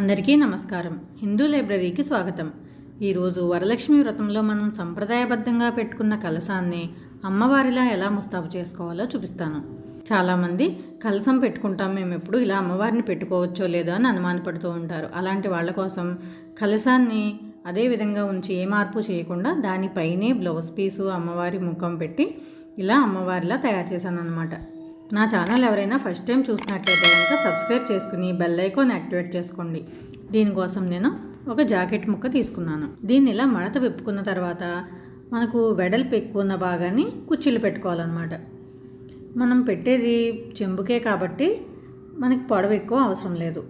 అందరికీ నమస్కారం. హిందూ లైబ్రరీకి స్వాగతం. ఈరోజు వరలక్ష్మి వ్రతంలో మనం సంప్రదాయబద్ధంగా పెట్టుకున్న కలశాన్ని అమ్మవారిలా ఎలా ముస్తాబు చేసుకోవాలో చూపిస్తాను. చాలామంది కలశం పెట్టుకుంటాం, మేము ఎప్పుడు ఇలా అమ్మవారిని పెట్టుకోవచ్చో లేదో అని అనుమానపడుతూ ఉంటారు. అలాంటి వాళ్ళ కోసం కలశాన్ని అదే విధంగా ఉంచి ఏ మార్పు చేయకుండా దానిపైనే బ్లౌజ్ పీసు అమ్మవారి ముఖం పెట్టి ఇలా అమ్మవారిలా తయారు చేశాను అనమాట. నా ఛానల్ ఎవరైనా ఫస్ట్ టైం చూసినట్లయితే కనుక సబ్స్క్రైబ్ చేసుకుని బెల్ ఐకాన్ యాక్టివేట్ చేసుకోండి. దీనికోసం నేను ఒక జాకెట్ ముక్క తీసుకున్నాను. దీన్ని ఇలా మడత విప్పుకున్న తర్వాత మనకు వెడల్పు ఎక్కువ ఉన్న భాగాన్ని కుచ్చిళ్ళు పెట్టుకోవాలన్నమాట. మనం పెట్టేది చెంబుకే కాబట్టి మనకి పొడవు ఎక్కువ అవసరం లేదు.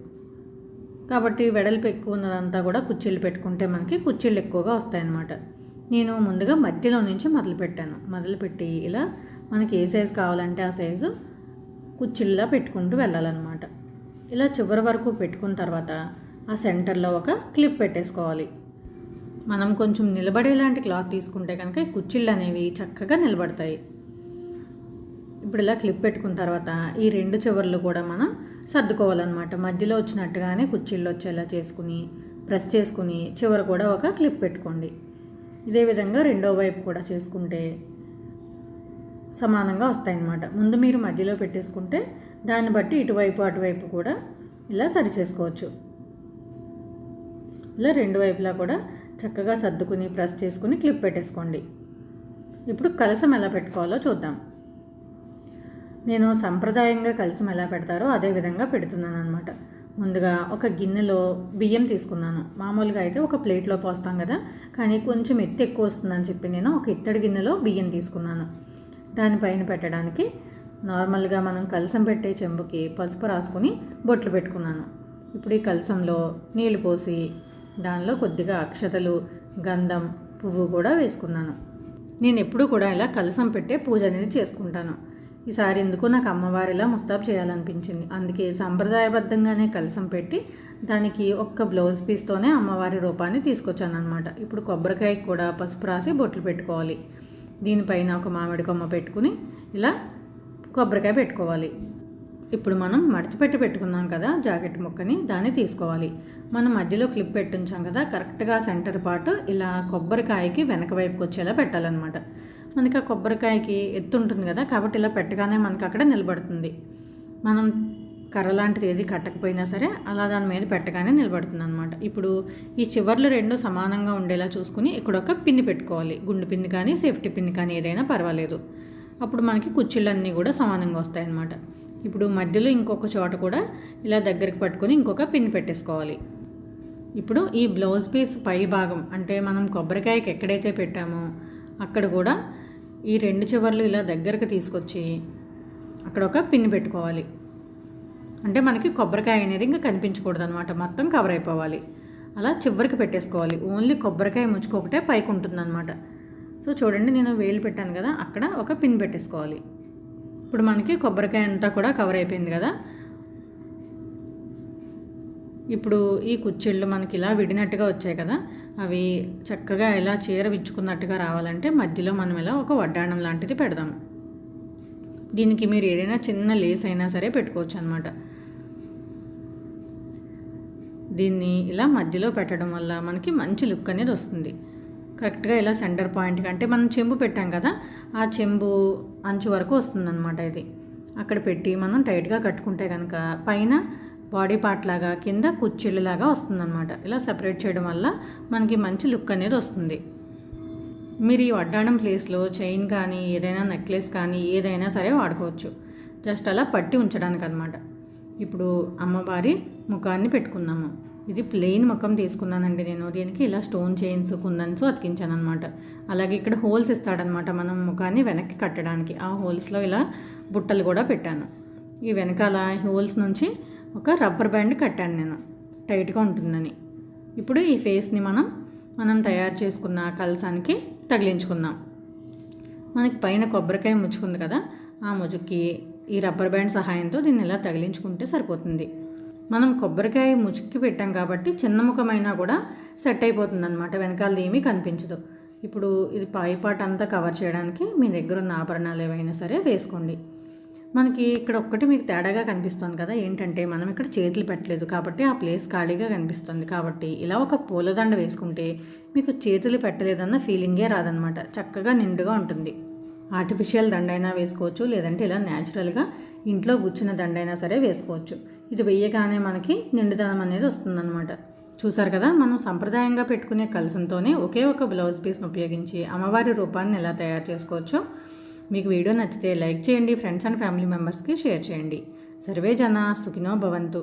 కాబట్టి వెడల్పు ఎక్కువ ఉన్నదంతా కూడా కుచ్చిళ్ళు పెట్టుకుంటే మనకి కుచ్చిళ్ళు ఎక్కువగా వస్తాయన్నమాట. నేను ముందుగా మధ్యలో నుంచి మొదలుపెట్టి ఇలా మనకి ఏ సైజు కావాలంటే ఆ సైజు కుచ్చిళ్ళలా పెట్టుకుంటూ వెళ్ళాలన్నమాట. ఇలా చివరి వరకు పెట్టుకున్న తర్వాత ఆ సెంటర్లో ఒక క్లిప్ పెట్టేసుకోవాలి. మనం కొంచెం నిలబడేలాంటి క్లాత్ తీసుకుంటే కనుక ఈ కుచ్చిళ్ళు అనేవి చక్కగా నిలబడతాయి. ఇప్పుడు ఇలా క్లిప్ పెట్టుకున్న తర్వాత ఈ రెండు చివర్లు కూడా మనం సర్దుకోవాలన్నమాట. మధ్యలో వచ్చినట్టుగానే కుచ్చిళ్ళు వచ్చేలా చేసుకుని ప్రెస్ చేసుకుని చివర కూడా ఒక క్లిప్ పెట్టుకోండి. ఇదే విధంగా రెండో వైపు కూడా చేసుకుంటే సమానంగా వస్తాయన్నమాట. ముందు మీరు మధ్యలో పెట్టేసుకుంటే దాన్ని బట్టి ఇటువైపు అటువైపు కూడా ఇలా సరి చేసుకోవచ్చు. ఇలా రెండు వైపులా కూడా చక్కగా సర్దుకుని ప్రెస్ చేసుకుని క్లిప్ పెట్టేసుకోండి. ఇప్పుడు కలశం ఎలా పెట్టుకోవాలో చూద్దాం. నేను సంప్రదాయంగా కలశం ఎలా పెడతారో అదే విధంగా పెడుతున్నాను అనమాట. ముందుగా ఒక గిన్నెలో బియ్యం తీసుకున్నాను. మామూలుగా అయితే ఒక ప్లేట్లో పోస్తాం కదా, కానీ కొంచెం ఎత్తు ఎక్కువ వస్తుందని చెప్పి నేను ఒక ఇత్తడి గిన్నెలో బియ్యం తీసుకున్నాను. దానిపైన పెట్టడానికి నార్మల్గా మనం కలశం పెట్టే చెంబుకి పసుపు రాసుకుని బొట్లు పెట్టుకున్నాను. ఇప్పుడు ఈ కలశంలో నీళ్లు పోసి దానిలో కొద్దిగా అక్షతలు, గంధం, పువ్వు కూడా వేసుకున్నాను. నేను ఎప్పుడూ కూడా ఇలా కలశం పెట్టే పూజ అనేది చేసుకుంటాను. ఈసారి ఎందుకు నాకు అమ్మవారిలా ముస్తాబు చేయాలనిపించింది. అందుకే సంప్రదాయబద్ధంగానే కలశం పెట్టి దానికి ఒక్క బ్లౌజ్ పీస్తోనే అమ్మవారి రూపాన్ని తీసుకొచ్చాను అనమాట. ఇప్పుడు కొబ్బరికాయకి కూడా పసుపు రాసి బొట్లు పెట్టుకోవాలి. దీనిపైన ఒక మామిడి కొమ్మ పెట్టుకుని ఇలా కొబ్బరికాయ పెట్టుకోవాలి. ఇప్పుడు మనం మడత పెట్టుకున్నాం కదా జాకెట్ ముక్కని, దాన్ని తీసుకోవాలి. మనం మధ్యలో క్లిప్ పెట్టుంచాం కదా, కరెక్ట్గా సెంటర్ పార్ట్ ఇలా కొబ్బరికాయకి వెనక వైపుకి వచ్చేలా పెట్టాలన్నమాట. మనకి ఆ కొబ్బరికాయకి ఎత్తు ఉంటుంది కదా, కాబట్టి ఇలా పెట్టగానే మనకి అక్కడ నిలబడుతుంది. మనం కర్ర లాంటిది ఏది కట్టకపోయినా సరే అలా దాని మీద పెట్టగానే నిలబడుతుంది అనమాట. ఇప్పుడు ఈ చివర్లు రెండు సమానంగా ఉండేలా చూసుకుని ఇక్కడ ఒక పిన్ని పెట్టుకోవాలి. గుండు పిన్ని కానీ సేఫ్టీ పిన్ని కానీ ఏదైనా పర్వాలేదు. అప్పుడు మనకి కుచ్చిళ్ళన్నీ కూడా సమానంగా వస్తాయన్నమాట. ఇప్పుడు మధ్యలో ఇంకొక చోట కూడా ఇలా దగ్గరికి పట్టుకొని ఇంకొక పిన్ని పెట్టేసుకోవాలి. ఇప్పుడు ఈ బ్లౌజ్ పీస్ పై భాగం అంటే మనం కొబ్బరికాయకి ఎక్కడైతే పెట్టామో అక్కడ కూడా ఈ రెండు చివర్లు ఇలా దగ్గరకు తీసుకొచ్చి అక్కడ ఒక పిన్ని పెట్టుకోవాలి. అంటే మనకి కొబ్బరికాయ అనేది ఇంకా కనిపించకూడదు అనమాట, మొత్తం కవర్ అయిపోవాలి. అలా చివరికి పెట్టేసుకోవాలి. ఓన్లీ కొబ్బరికాయ ముచ్చుకు ఒకటే పైకి ఉంటుందన్నమాట. సో చూడండి, నేను వేలు పెట్టాను కదా, అక్కడ ఒక పిన్ పెట్టేసుకోవాలి. ఇప్పుడు మనకి కొబ్బరికాయ అంతా కూడా కవర్ అయిపోయింది కదా. ఇప్పుడు ఈ కుచ్చిళ్ళు మనకి ఇలా విడినట్టుగా వచ్చాయి కదా, అవి చక్కగా ఇలా చీర విచ్చుకున్నట్టుగా రావాలంటే మధ్యలో మనం ఇలా ఒక వడ్డాణం లాంటిది పెడదాం. దీనికి మీరు ఏదైనా చిన్న లేస్ అయినా సరే పెట్టుకోవచ్చు అనమాట. దీన్ని ఇలా మధ్యలో పెట్టడం వల్ల మనకి మంచి లుక్ అనేది వస్తుంది. కరెక్ట్గా ఇలా సెంటర్ పాయింట్కి, అంటే మనం చెంబు పెట్టాం కదా, ఆ చెంబు అంచు వరకు వస్తుందన్నమాట. ఇది అక్కడ పెట్టి మనం టైట్గా కట్టుకుంటే కనుక పైన బాడీ పార్ట్ లాగా కింద కుచ్చిళ్ళలాగా వస్తుందన్నమాట. ఇలా సెపరేట్ చేయడం వల్ల మనకి మంచి లుక్ అనేది వస్తుంది. మీరు ఈ వడ్డాణం ప్లేస్లో చైన్ కానీ ఏదైనా నెక్లెస్ కానీ ఏదైనా సరే వాడుకోవచ్చు, జస్ట్ అలా పట్టి ఉంచడానికి అనమాట. ఇప్పుడు అమ్మవారి ముఖాన్ని పెట్టుకున్నాము. ఇది ప్లెయిన్ ముఖం తీసుకున్నానండి నేను. దీనికి ఇలా స్టోన్ చైన్స్, కుందన్స్ అతికించాను అనమాట. అలాగే ఇక్కడ హోల్స్ ఇస్తాడనమాట మనం ముఖాన్ని వెనక్కి కట్టడానికి. ఆ హోల్స్లో ఇలా బుట్టలు కూడా పెట్టాను. ఈ వెనకాల హోల్స్ నుంచి ఒక రబ్బర్ బ్యాండ్ కట్టాను నేను, టైట్గా ఉంటుందని. ఇప్పుడు ఈ ఫేస్ని మనం తయారు చేసుకున్న కలశానికి తగిలించుకుందాం. మనకి పైన కొబ్బరికాయ ముచ్చుకుంది కదా, ఆ ముజుక్కి ఈ రబ్బర్ బ్యాండ్ సహాయంతో దీన్ని ఇలా తగిలించుకుంటే సరిపోతుంది. మనం కొబ్బరికాయ ముచ్చుకి పెట్టాం కాబట్టి చిన్న ముఖమైనా కూడా సెట్ అయిపోతుంది అనమాట, వెనకాల ఏమీ కనిపించదు. ఇప్పుడు ఇది పై పార్ట్ అంతా కవర్ చేయడానికి మీ దగ్గర ఉన్న ఆభరణాలు ఏవైనా సరే వేసుకోండి. మనకి ఇక్కడ ఒక్కటి మీకు తేడాగా కనిపిస్తుంది కదా, ఏంటంటే మనం ఇక్కడ చేతులు పెట్టలేదు కాబట్టి ఆ ప్లేస్ ఖాళీగా కనిపిస్తుంది. కాబట్టి ఇలా ఒక పూలదండ వేసుకుంటే మీకు చేతులు పెట్టలేదన్న ఫీలింగే రాదనమాట. చక్కగా నిండుగా ఉంటుంది. ఆర్టిఫిషియల్ దండైనా వేసుకోవచ్చు, లేదంటే ఇలా న్యాచురల్గా ఇంట్లో గుచ్చిన దండైనా సరే వేసుకోవచ్చు. ఇది వేయగానే మనకి నిండుదనం అనేది వస్తుందన్నమాట. చూసారు కదా, మనం సంప్రదాయంగా పెట్టుకునే కలసంతోనే ఒకే ఒక బ్లౌజ్ పీస్ను ఉపయోగించి అమ్మవారి రూపాన్ని ఎలా తయారు చేసుకోవచ్చో. మీకు వీడియో నచ్చితే లైక్ చేయండి, ఫ్రెండ్స్ అండ్ ఫ్యామిలీ మెంబర్స్కి షేర్ చేయండి. సర్వే జన సుఖినో భవంతు.